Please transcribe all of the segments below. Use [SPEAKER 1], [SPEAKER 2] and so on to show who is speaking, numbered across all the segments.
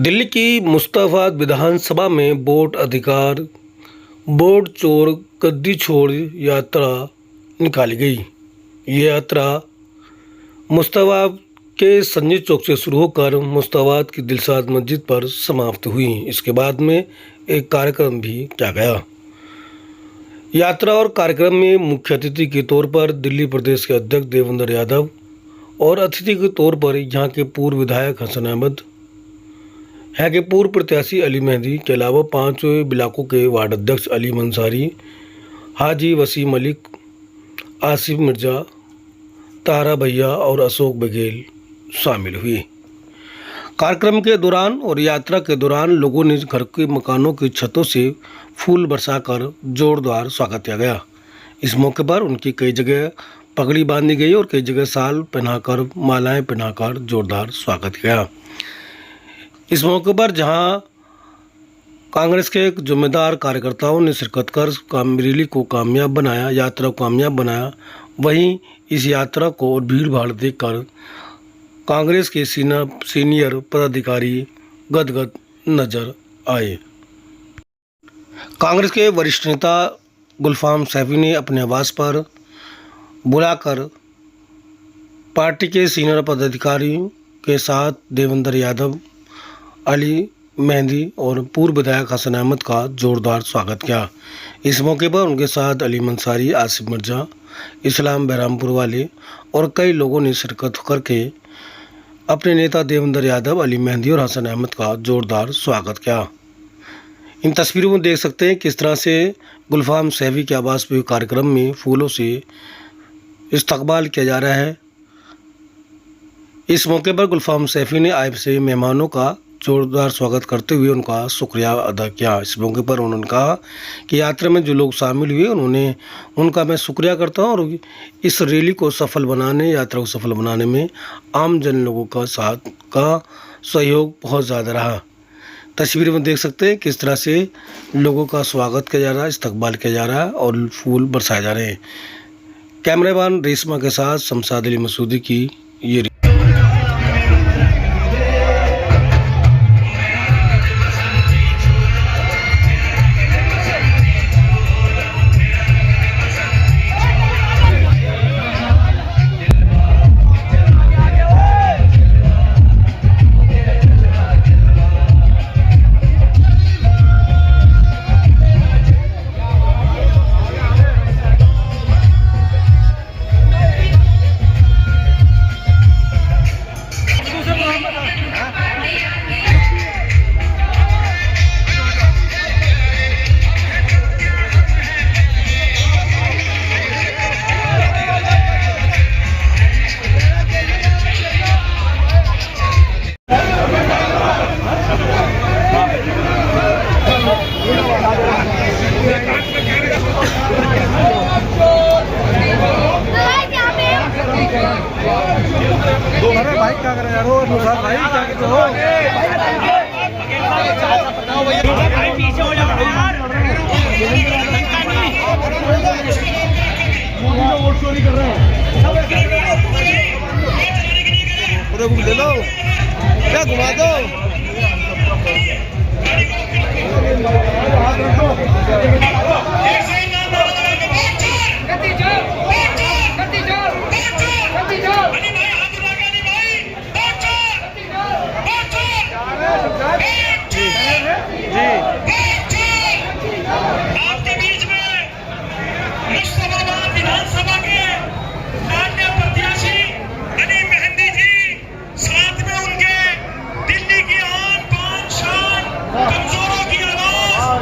[SPEAKER 1] दिल्ली की मुस्तफाबाद विधानसभा में वोट अधिकार वोट चोर गद्दी छोड़ यात्रा निकाली गई। ये यात्रा मुस्तफाबाद के संजय चौक से शुरू होकर मुस्तफाबाद की दिलशाद मस्जिद पर समाप्त हुई। इसके बाद में एक कार्यक्रम भी किया गया। यात्रा और कार्यक्रम में मुख्य अतिथि के तौर पर दिल्ली प्रदेश के अध्यक्ष देवेंद्र यादव और अतिथि के तौर पर यहाँ के पूर्व विधायक हसन अहमद, यहाँ के पूर्व प्रत्याशी अली मेहंदी के अलावा 5 ब्लॉकों के वार्ड अध्यक्ष अली मंसारी, हाजी वसीम मलिक, आसिफ मिर्जा, तारा भैया और अशोक बघेल शामिल हुए। कार्यक्रम के दौरान और यात्रा के दौरान लोगों ने घर के मकानों की छतों से फूल बरसाकर जोरदार स्वागत किया गया। इस मौके पर उनकी कई जगह पगड़ी बांधी गई और कई जगह शाल पहनाकर मालाएं पहनाकर जोरदार स्वागत किया। इस मौके पर जहां कांग्रेस के जिम्मेदार कार्यकर्ताओं ने शिरकत कर रैली को कामयाब बनाया, यात्रा को कामयाब बनाया, वहीं इस यात्रा को और भीड़ भाड़ देखकर कांग्रेस के सीनियर पदाधिकारी गदगद नजर आए। कांग्रेस के वरिष्ठ नेता गुलफाम सैफी ने अपने आवास पर बुलाकर पार्टी के सीनियर पदाधिकारियों के साथ देवेंद्र यादव, अली मेहंदी और पूर्व विधायक हसन अहमद का जोरदार स्वागत किया। इस मौके पर उनके साथ अली मंसारी, आसिफ मिर्जा, इस्लाम बहरामपुर वाले और कई लोगों ने शिरकत करके अपने नेता देवेंद्र यादव, अली मेहंदी और हसन अहमद का जोरदार स्वागत किया। इन तस्वीरों में देख सकते हैं किस तरह से गुलफाम सैफी के आवास पर कार्यक्रम में फूलों से इस्तकबाल किया जा रहा है। इस मौके पर गुलफाम सैफी ने आए से मेहमानों का जोरदार स्वागत करते हुए उनका शुक्रिया अदा किया। इस मौके पर उन्होंने कहा कि यात्रा में जो लोग शामिल हुए उनका मैं शुक्रिया करता हूं और इस रैली को सफल बनाने, यात्रा को सफल बनाने में आम जन लोगों का साथ का सहयोग बहुत ज़्यादा रहा। तस्वीर में देख सकते हैं किस तरह से लोगों का स्वागत किया जा रहा है, इस्तकबाल किया जा रहा है और फूल बरसाए जा रहे हैं। कैमरामैन रेशमा के साथ शमशाद अली मसूदी की ये
[SPEAKER 2] भाई क्या कर रहे यार भाई क्या कर रहे हो भाई पीछे हो जाओ यार वोट चोरी कर रहे हैं पूरे घूम ले लो क्या घुमा दो
[SPEAKER 3] आपके बीच में मुस्तफाबाद विधानसभा के माननीय प्रत्याशी अली मेहंदी जी, साथ में उनके दिल्ली की आन बान शान कमजोरों की आवाज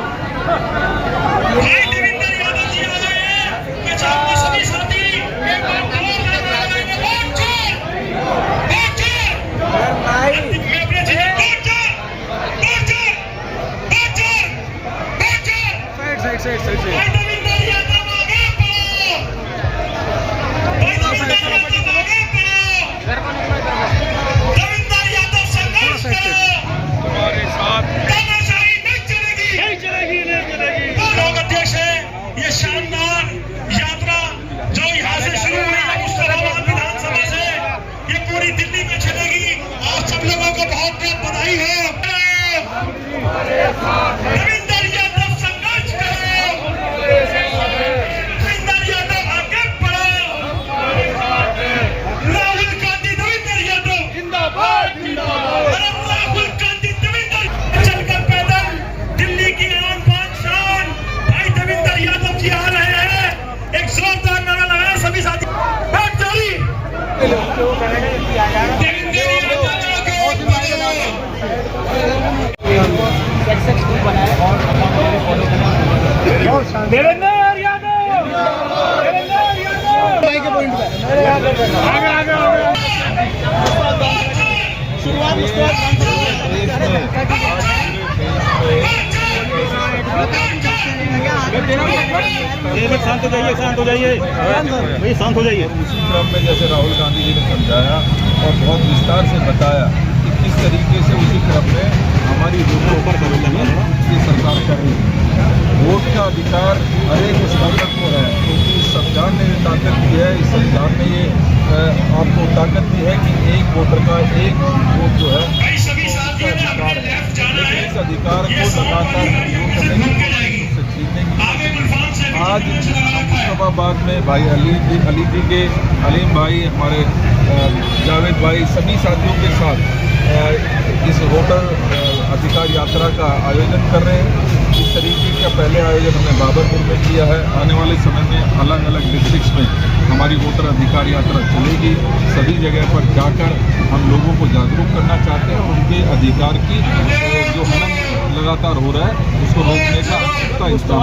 [SPEAKER 2] शांत हो जाइए, शांत हो जाइए भाई, शांत हो जाइए।
[SPEAKER 4] उसी क्रम में जैसे राहुल गांधी जी ने समझाया और बहुत विस्तार से बताया कि किस तरीके से उसी क्रम में हमारी वोटों पर ये सरकार कर रही है। वोट का अधिकार हर एक उस नागरिक को है, क्योंकि इस संविधान ने ये ताकत दी है, इस संविधान ने ये आपको ताकत दी है कि एक वोटर का एक वोट जो है अधिकार है। लेकिन इस अधिकार को लगातार उपयोग करने की कोशिश, उससे छीनने की कोशिश आज मुस्तफाबाद में भाई हलीम भाई, हमारे जावेद भाई, सभी साथियों के साथ इस वोटर अधिकार यात्रा का आयोजन कर रहे हैं। इस तरीके का पहले आयोजन हमने बाबरपुर में किया है। आने वाले समय में अलग अलग डिस्ट्रिक्ट्स में हमारी वोटर अधिकार यात्रा चलेगी। सभी जगह पर जाकर हम लोगों को जागरूक करना चाहते हैं और उनके अधिकार की जो हनन लगातार हो रहा है उसको रोकने का इंतजाम।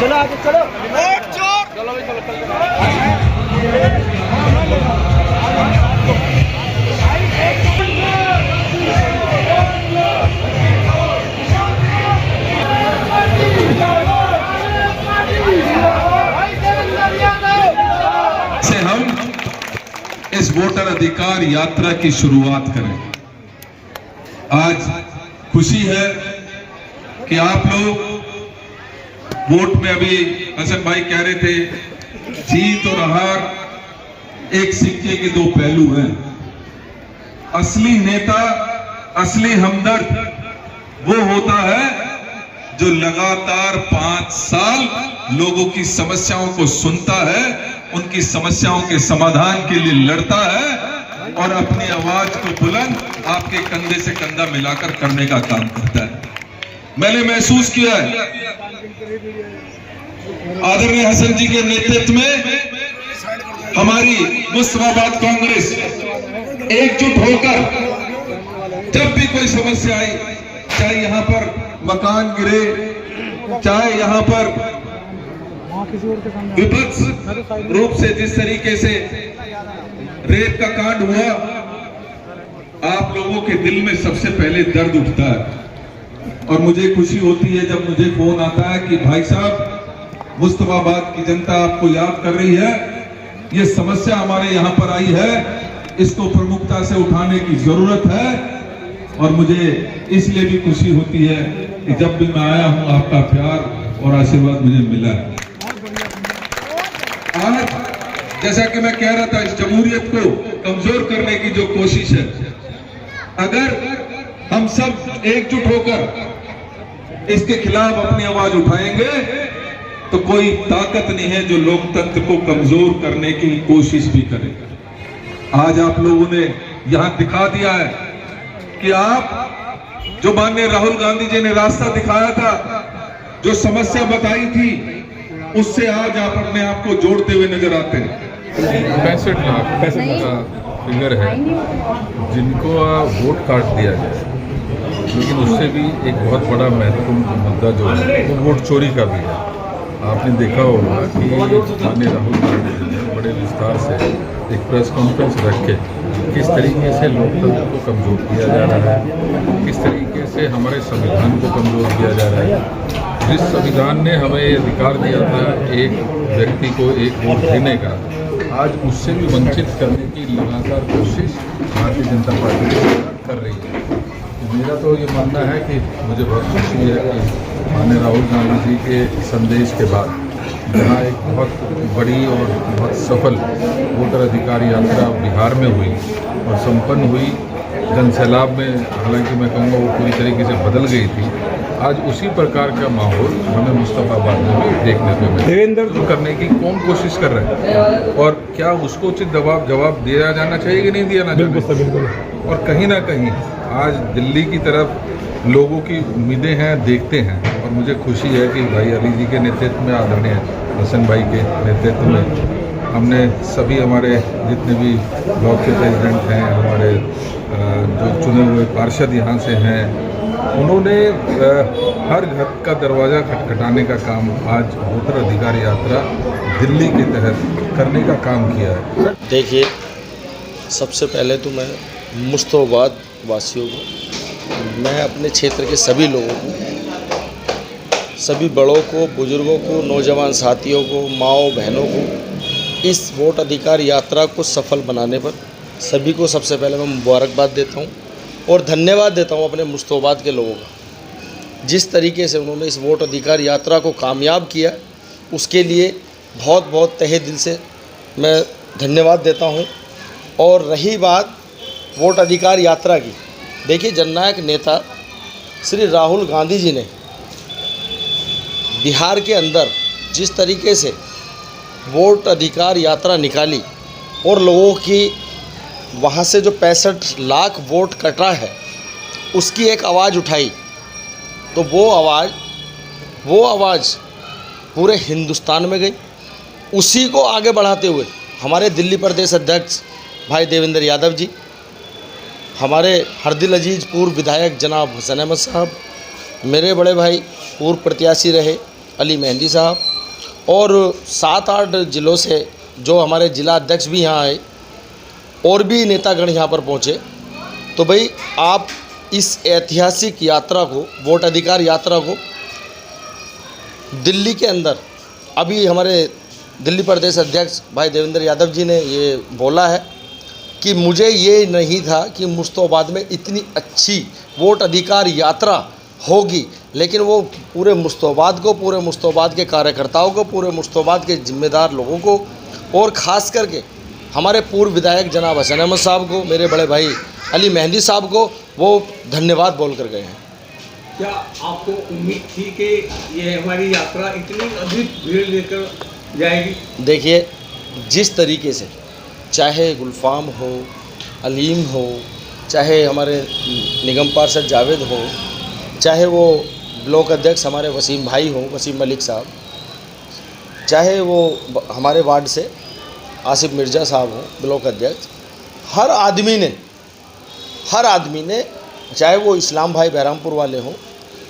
[SPEAKER 2] चलो आगे चलो, चलो भाई,
[SPEAKER 4] से हम इस वोटर अधिकार यात्रा की शुरुआत करें। आज खुशी है कि आप लोग वोट में, अभी हसन भाई कह रहे थे, जीत और हार एक सिक्के के दो पहलू हैं। असली नेता, असली हमदर्द वो होता है जो लगातार 5 साल लोगों की समस्याओं को सुनता है, उनकी समस्याओं के समाधान के लिए लड़ता है और अपनी आवाज को बुलंद आपके कंधे से कंधा मिलाकर करने का काम करता है। मैंने महसूस किया है आदरणीय हसन जी के नेतृत्व में हमारी मुस्तफाबाद कांग्रेस एकजुट होकर जब भी कोई समस्या आई, चाहे यहाँ पर मकान गिरे, चाहे यहाँ पर विभत्स रूप से जिस तरीके से रेप का कांड हुआ, आप लोगों के दिल में सबसे पहले दर्द उठता है। और मुझे खुशी होती है जब मुझे फोन आता है कि भाई साहब, मुस्तफाबाद की जनता आपको याद कर रही है, ये समस्या हमारे यहाँ पर आई है, इसको प्रमुखता से उठाने की जरूरत है। और मुझे इसलिए भी खुशी होती है कि जब भी मैं आया हूँ आपका प्यार और आशीर्वाद मुझे मिला। आज जैसा कि मैं कह रहा था, इस जमहूरियत को कमजोर करने की जो कोशिश है, अगर हम सब एकजुट होकर इसके खिलाफ अपनी आवाज उठाएंगे तो कोई ताकत नहीं है जो लोकतंत्र को कमजोर करने की कोशिश भी करेगा। आज आप लोगों ने यहां दिखा दिया है कि आप जो माननीय राहुल गांधी जी ने रास्ता दिखाया था, जो समस्या बताई थी, उससे आज आप अपने आप को जोड़ते हुए नजर आते हैं। 65 लाख का फिगर है जिनको वोट काट दिया जाए, लेकिन उससे भी एक बहुत बड़ा महत्वपूर्ण मुद्दा जो है वो वोट चोरी का भी है। आपने देखा होगा कि माननीय राहुल गांधी जी ने बड़े विस्तार से एक प्रेस कॉन्फ्रेंस रख के किस तरीके से लोकतंत्र को कमज़ोर किया जा रहा है, किस तरीके से हमारे संविधान को कमज़ोर किया जा रहा है। जिस संविधान ने हमें ये अधिकार दिया था एक व्यक्ति को एक वोट देने का, आज उससे भी वंचित करने की लगातार कोशिश भारतीय जनता पार्टी कर रही है। मेरा तो ये मानना है कि मुझे बहुत खुशी है कि माननीय राहुल गांधी जी के संदेश के बाद जहाँ एक बहुत बड़ी और बहुत सफल वोटर अधिकार यात्रा बिहार में हुई और संपन्न हुई, जनसैलाब में हालांकि मैं कहूँगा वो पूरी तरीके से बदल गई थी, आज उसी प्रकार का माहौल हमें मुस्तफाबाद में भी देखने को मिला। देवेंद्र करने की कौन कोशिश कर रहे हैं और क्या उसको उचित जवाब दिया जाना चाहिए कि नहीं दिया जाना चाहिए। और कहीं ना कहीं आज दिल्ली की तरफ लोगों की उम्मीदें हैं, देखते हैं, और मुझे खुशी है कि भाई अली जी के नेतृत्व में, आदरणीय हसन भाई के नेतृत्व में हमने सभी हमारे जितने भी ब्लॉक के प्रेसिडेंट हैं, हमारे जो चुने हुए पार्षद यहाँ से हैं, उन्होंने हर घर का दरवाज़ा खटखटाने का काम आज वोटर अधिकार यात्रा दिल्ली के तहत करने का काम किया है।
[SPEAKER 5] देखिए, सबसे पहले तो मैं मुस्तफाबाद वासियों को, मैं अपने क्षेत्र के सभी लोगों को, सभी बड़ों को, बुजुर्गों को, नौजवान साथियों को, माओ बहनों को इस वोट अधिकार यात्रा को सफल बनाने पर सभी को सबसे पहले मैं मुबारकबाद देता हूं और धन्यवाद देता हूं अपने मुस्तफाबाद के लोगों का। जिस तरीके से उन्होंने इस वोट अधिकार यात्रा को कामयाब किया, उसके लिए बहुत बहुत तहे दिल से मैं धन्यवाद देता हूं। और रही बात वोट अधिकार यात्रा की, देखिए, जननायक नेता श्री राहुल गांधी जी ने बिहार के अंदर जिस तरीके से वोट अधिकार यात्रा निकाली और लोगों की वहाँ से जो 65 लाख वोट कटा है उसकी एक आवाज़ उठाई, तो वो आवाज़ पूरे हिंदुस्तान में गई। उसी को आगे बढ़ाते हुए हमारे दिल्ली प्रदेश अध्यक्ष भाई देवेंद्र यादव जी, हमारे हरदिल अजीज पूर्व विधायक जनाब हसन अहमद साहब, मेरे बड़े भाई पूर्व प्रत्याशी रहे अली मेहंदी साहब, और 7-8 ज़िलों से जो हमारे ज़िला अध्यक्ष भी यहाँ आए और भी नेतागण यहाँ पर पहुँचे। तो भाई, आप इस ऐतिहासिक यात्रा को, वोट अधिकार यात्रा को दिल्ली के अंदर, अभी हमारे दिल्ली प्रदेश अध्यक्ष भाई देवेंद्र यादव जी ने ये बोला है कि मुझे ये नहीं था कि मुस्तफाबाद में इतनी अच्छी वोट अधिकार यात्रा होगी, लेकिन वो पूरे मुस्तफाबाद को, पूरे मुस्तफाबाद के कार्यकर्ताओं को, पूरे मुस्तफाबाद के जिम्मेदार लोगों को और ख़ास करके हमारे पूर्व विधायक जनाब हसन अहमद साहब को, मेरे बड़े भाई अली मेहंदी साहब को वो धन्यवाद बोल कर गए हैं।
[SPEAKER 6] क्या आपको उम्मीद थी कि ये हमारी यात्रा इतनी अधिक भीड़ लेकर जाएगी? देखिए,
[SPEAKER 5] जिस तरीके से चाहे गुलफाम हो, अलीम हो, चाहे हमारे निगम पार्षद जावेद हो, चाहे वो ब्लॉक अध्यक्ष हमारे वसीम भाई हो, वसीम मलिक साहब, चाहे वो हमारे वार्ड से आसिफ मिर्ज़ा साहब हो ब्लॉक अध्यक्ष, हर आदमी ने चाहे वो इस्लाम भाई बहरामपुर वाले हों,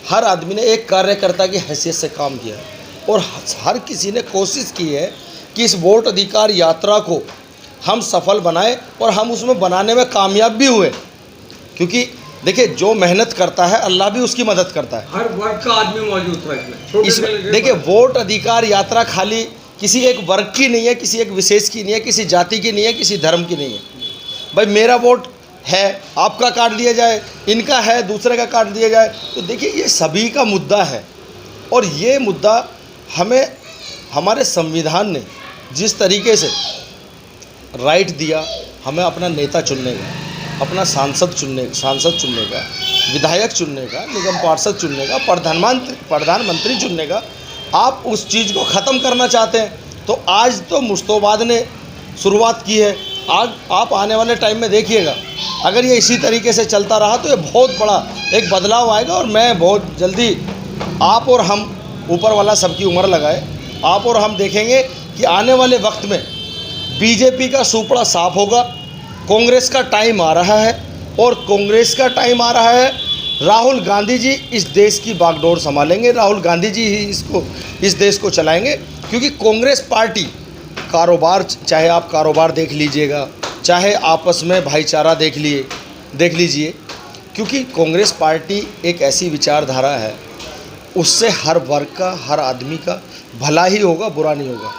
[SPEAKER 5] हर आदमी ने एक कार्यकर्ता की हैसियत से काम किया है और हर किसी ने कोशिश की है कि इस वोट अधिकार यात्रा को हम सफल बनाएं और हम उसमें बनाने में कामयाब भी हुए। क्योंकि देखिए, जो मेहनत करता है अल्लाह भी उसकी मदद करता है।
[SPEAKER 6] हर वर्ग का आदमी मौजूद था इसमें।
[SPEAKER 5] देखिए, वोट अधिकार यात्रा खाली किसी एक वर्ग की नहीं है, किसी एक विशेष की नहीं है, किसी जाति की नहीं है, किसी धर्म की नहीं है। भाई, मेरा वोट है, आपका काट दिया जाए, इनका है, दूसरे का काट दिया जाए, तो देखिए, ये सभी का मुद्दा है। और ये मुद्दा हमें हमारे संविधान ने जिस तरीके से राइट दिया, हमें अपना नेता चुनने का, अपना सांसद चुनने का, विधायक चुनने का, निगम पार्षद चुनने का, प्रधानमंत्री चुनने का, आप उस चीज़ को ख़त्म करना चाहते हैं। तो आज तो मुस्तफाबाद ने शुरुआत की है, आज आप आने वाले टाइम में देखिएगा, अगर ये इसी तरीके से चलता रहा तो ये बहुत बड़ा एक बदलाव आएगा। और मैं बहुत जल्दी, आप और हम, ऊपर वाला सबकी उम्र लगाए, आप और हम देखेंगे कि आने वाले वक्त में बीजेपी का सुपड़ा साफ होगा। कांग्रेस का टाइम आ रहा है और कांग्रेस का टाइम आ रहा है। राहुल गांधी जी इस देश की बागडोर संभालेंगे, राहुल गांधी जी ही इस देश को चलाएंगे, क्योंकि कांग्रेस पार्टी कारोबार, चाहे आप कारोबार देख लीजिएगा, चाहे आपस में भाईचारा देख लीजिए, क्योंकि कांग्रेस पार्टी एक ऐसी विचारधारा है, उससे हर वर्ग का, हर आदमी का भला ही होगा, बुरा नहीं होगा।